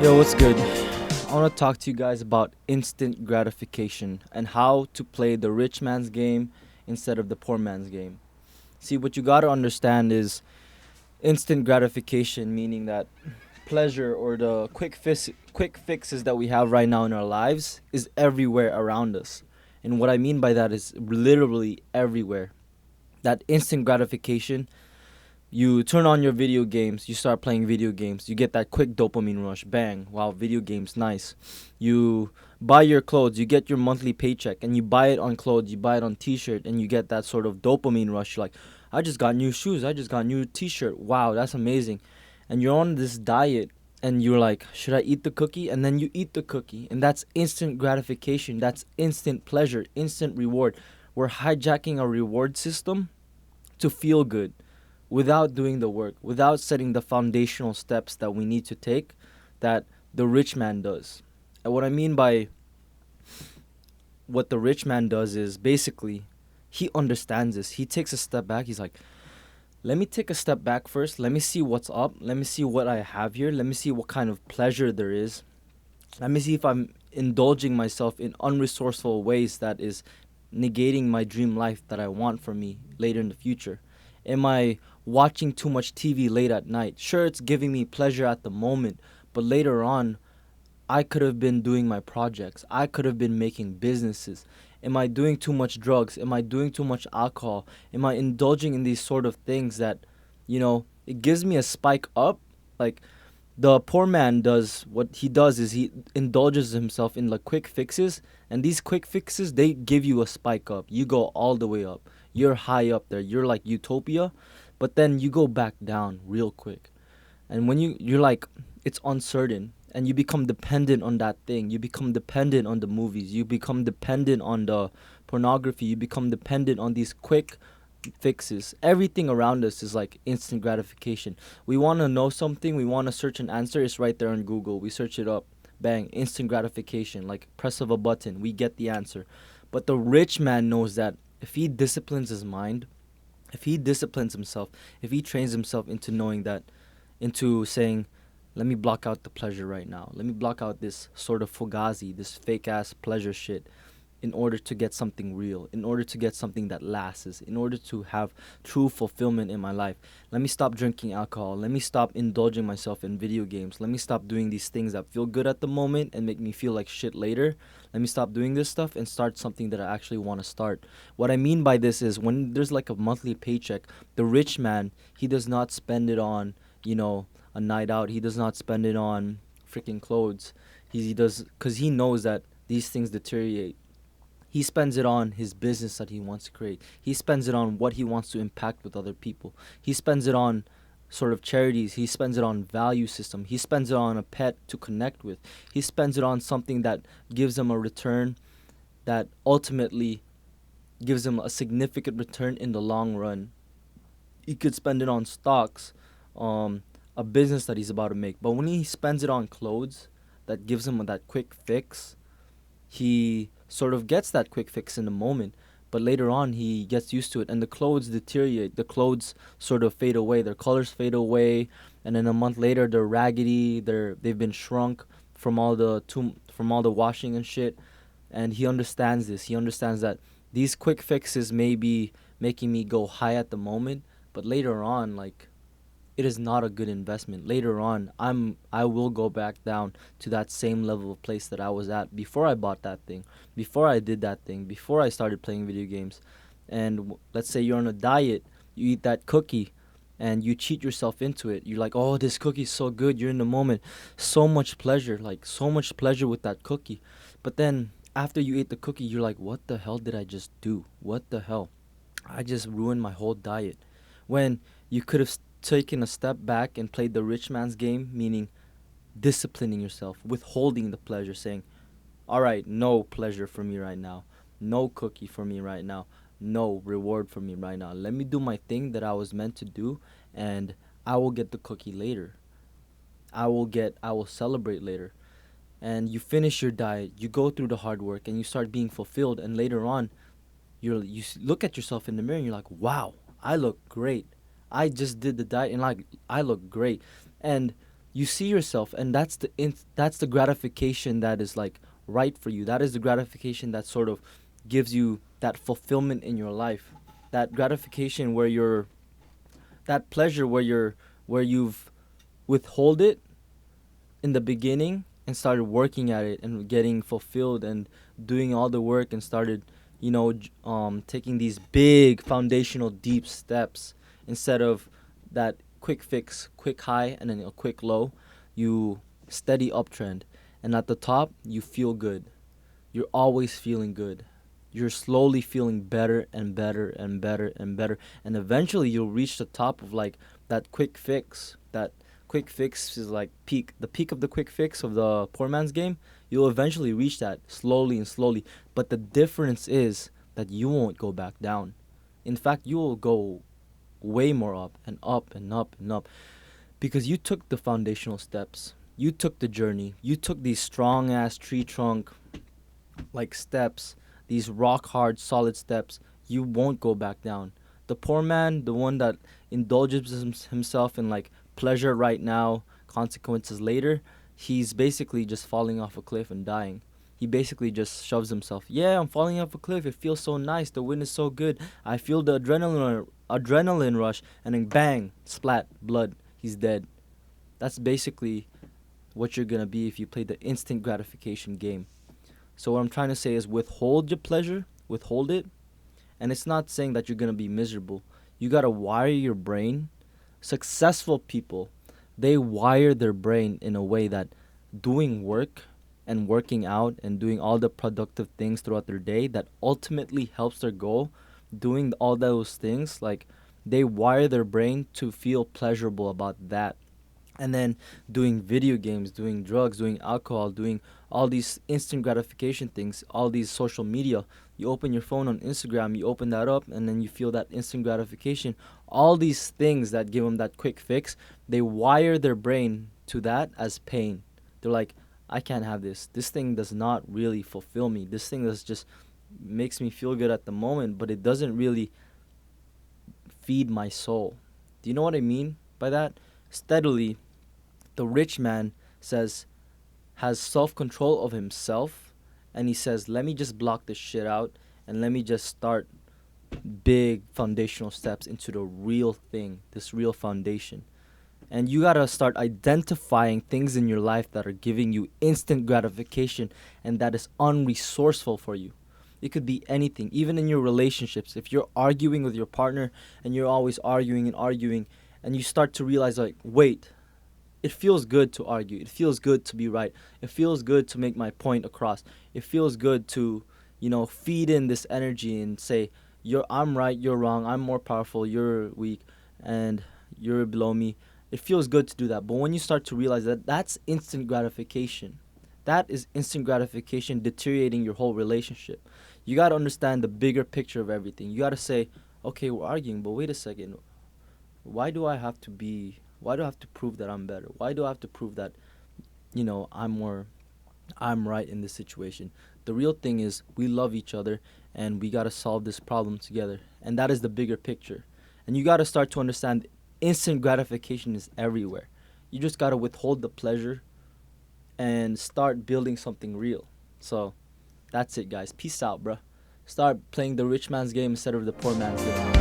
Yo, what's good? I want to talk to you guys about instant gratification and how to play the rich man's game instead of the poor man's game. See, what you got to understand is instant gratification, meaning that pleasure or the quick fixes that we have right now in our lives is everywhere around us. And what I mean by that is literally everywhere. That instant gratification, you turn on your video games, you start playing video games, you get that quick dopamine rush, bang, wow, video games, nice. You buy your clothes, you get your monthly paycheck, and you buy it on clothes, you buy it on t-shirt, and you get that sort of dopamine rush. You're like, I just got new shoes, I just got new t-shirt, wow, that's amazing. And you're on this diet, and you're like, should I eat the cookie? And then you eat the cookie, and that's instant gratification, that's instant pleasure, instant reward. We're hijacking our reward system to feel good without doing the work, without setting the foundational steps that we need to take that the rich man does. And what I mean by what the rich man does is basically he understands this. He takes a step back. He's like, let me take a step back first. Let me see what's up. Let me see what I have here. Let me see what kind of pleasure there is. Let me see if I'm indulging myself in unresourceful ways that is negating my dream life that I want for me later in the future. Am I watching too much TV late at night? Sure, it's giving me pleasure at the moment, but later on, I could have been doing my projects. I could have been making businesses. Am I doing too much drugs? Am I doing too much alcohol? Am I indulging in these sort of things that, it gives me a spike up? Like, the poor man does what he does is he indulges himself in like quick fixes, and these quick fixes they give you a spike up. You go all the way up. You're high up there. You're like utopia, but then you go back down real quick. And when you're like it's uncertain and you become dependent on that thing. You become dependent on the movies. You become dependent on the pornography. You become dependent on these quick fixes. Everything around us is like instant gratification. We want to know something, we want to search an answer, it's right there on Google. We search it up. Bang, instant gratification. Like press of a button, we get the answer. But the rich man knows that if he disciplines his mind, if he disciplines himself, if he trains himself into knowing that, into saying, let me block out the pleasure right now. Let me block out this sort of fugazi, this fake ass pleasure shit in order to get something real, in order to get something that lasts, in order to have true fulfillment in my life. Let me stop drinking alcohol. Let me stop indulging myself in video games. Let me stop doing these things that feel good at the moment and make me feel like shit later. Let me stop doing this stuff and start something that I actually want to start. What I mean by this is when there's like a monthly paycheck, the rich man, he does not spend it on, a night out. He does not spend it on freaking clothes. He does, because he knows that these things deteriorate. He spends it on his business that he wants to create. He spends it on what he wants to impact with other people. He spends it on sort of charities. He spends it on value system. He spends it on a pet to connect with. He spends it on something that gives him a return that ultimately gives him a significant return in the long run. He could spend it on stocks, a business that he's about to make. But when he spends it on clothes that gives him that quick fix, he sort of gets that quick fix in the moment, but later on he gets used to it and the clothes deteriorate. The clothes sort of fade away, their colors fade away, and then a month later they're raggedy, they've been shrunk from all the washing and shit. And he understands this. He understands that these quick fixes may be making me go high at the moment, but later on, like, it is not a good investment. Later on, I will go back down to that same level of place that I was at before I bought that thing, before I did that thing, before I started playing video games. And let's say you're on a diet, you eat that cookie and you cheat yourself into it. You're like, "Oh, this cookie's so good." You're in the moment. So much pleasure, like so much pleasure with that cookie. But then after you eat the cookie, you're like, "What the hell did I just do? What the hell? I just ruined my whole diet." When you could have taken a step back and played the rich man's game, meaning disciplining yourself, withholding the pleasure, saying, all right, no pleasure for me right now, no cookie for me right now, no reward for me right now. Let me do my thing that I was meant to do, and I will get the cookie later. I will celebrate later. And you finish your diet, you go through the hard work, and you start being fulfilled. And later on, look at yourself in the mirror, and you're like, wow, I look great. I just did the diet, and like I look great. And You see yourself, and that's the gratification that is like right for you. That is the gratification that sort of gives you that fulfillment in your life. That gratification where you're that pleasure where you've withhold it in the beginning and started working at it and getting fulfilled and doing all the work and started, taking these big foundational deep steps instead of that quick fix, quick high and then a quick low. You steady uptrend, and at the top you feel good. You're always feeling good. You're slowly feeling better and better and better and better, and eventually you'll reach the top of like that quick fix. That quick fix is like the peak of the quick fix of the poor man's game. You'll eventually reach that slowly and slowly, but the difference is that you won't go back down. In fact, you will go way more up and up and up and up because you took the foundational steps. You took the journey. You took these strong ass tree trunk like steps, these rock hard solid steps. You won't go back down. The poor man, the one that indulges himself in like pleasure right now, consequences later, he's basically just falling off a cliff and dying. He basically just shoves himself. Yeah, I'm falling off a cliff. It feels so nice. The wind is so good. I feel the adrenaline rush, and then bang, splat, blood. He's dead. That's basically what you're gonna be if you play the instant gratification game. So what I'm trying to say is withhold your pleasure, withhold it, and it's not saying that you're gonna be miserable. You gotta wire your brain. Successful people, they wire their brain in a way that doing work and working out and doing all the productive things throughout their day that ultimately helps their goal, doing all those things, like they wire their brain to feel pleasurable about that. And then doing video games, doing drugs, doing alcohol, doing all these instant gratification things, all these social media. You open your phone on Instagram, you open that up, and then you feel that instant gratification. All these things that give them that quick fix, they wire their brain to that as pain. They're like, I can't have this. This thing does not really fulfill me. This thing does just makes me feel good at the moment, but it doesn't really feed my soul. Do you know what I mean by that? Steadily, the rich man says has self-control of himself, and he says, let me just block this shit out and let me just start big foundational steps into the real thing, this real foundation. And you gotta start identifying things in your life that are giving you instant gratification and that is unresourceful for you. It could be anything, even in your relationships. If you're arguing with your partner and you're always arguing, and you start to realize, like, wait, it feels good to argue. It feels good to be right. It feels good to make my point across. It feels good to, feed in this energy and say, I'm right, you're wrong, I'm more powerful, you're weak, and you're below me. It feels good to do that. But when you start to realize that that's instant gratification, that is instant gratification deteriorating your whole relationship. You got to understand the bigger picture of everything. You got to say, okay, we're arguing, but wait a second. Why do I have to be why do I have to prove that I'm better? Why do I have to prove that, I'm right in this situation? The real thing is we love each other and we got to solve this problem together. And that is the bigger picture. And you got to start to understand instant gratification is everywhere. You just got to withhold the pleasure and start building something real. So that's it, guys. Peace out, bro. Start playing the rich man's game instead of the poor man's game.